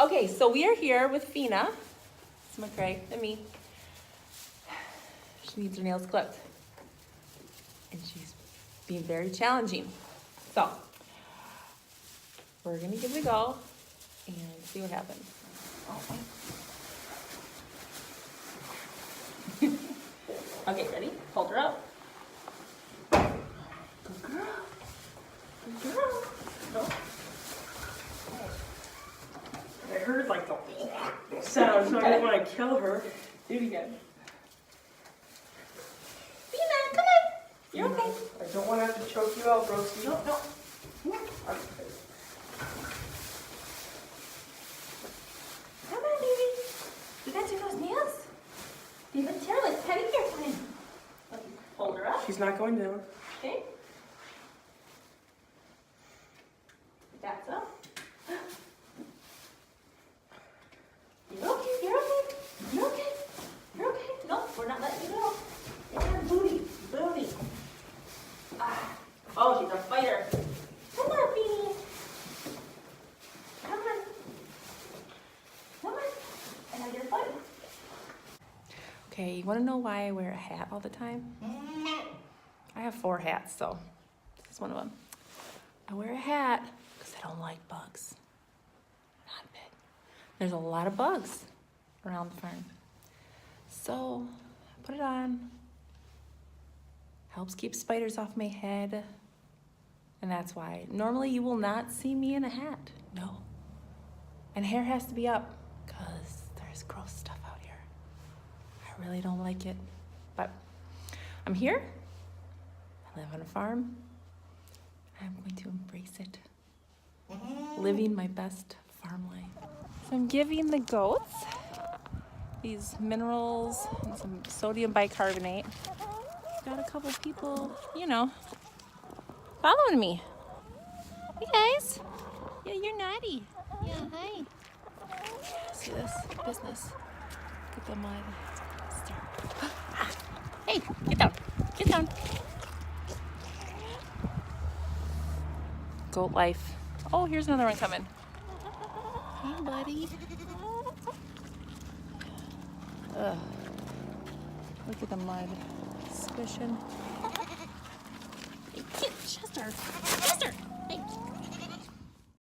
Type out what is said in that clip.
Okay, so we are here with Fina. It's McRae and me. She needs her nails clipped. And she's being very challenging. So, we're gonna give it a go and see what happens. Okay, ready? Hold her up. Good girl. Good girl. No. I heard like the sound, so I didn't want to kill her. Do it again. Fina, come on. You're okay. I don't want to have to choke you out, Broski. No, no. Come on, baby. You got to do those nails. They've been terrible. It's pedicure time. Okay, hold her up. She's not going down. Okay. That's up. You're okay. You're okay. You're okay. You're okay. No, we're not letting you go. Yeah, booty. Booty. Ah. Oh, she's a fighter. Come on, Beanie. Come on. Come on. And now you're fighting. Okay, you want to know why I wear a hat all the time? I have 4 hats, so this is one of them. I wear a hat because I don't like bugs. Not a bit. There's a lot of bugs around the farm. So I put it on. Helps keep spiders off my head. And that's why. Normally you will not see me in a hat. No. And hair has to be up because there's gross stuff out here. I really don't like it. But I'm here. I live on a farm. I'm going to embrace it. Living my best farm life. So I'm giving the goats these minerals and some sodium bicarbonate. Got a couple people, you know, following me. Hey guys. Yeah, you're naughty. Yeah, hi. See this business. Get the mud. Hey, get down. Get down. Goat life. Oh, here's another one coming. Hey, buddy. Ugh. Look at the mud. Squishing. Hey, Chester. Chester. Hey.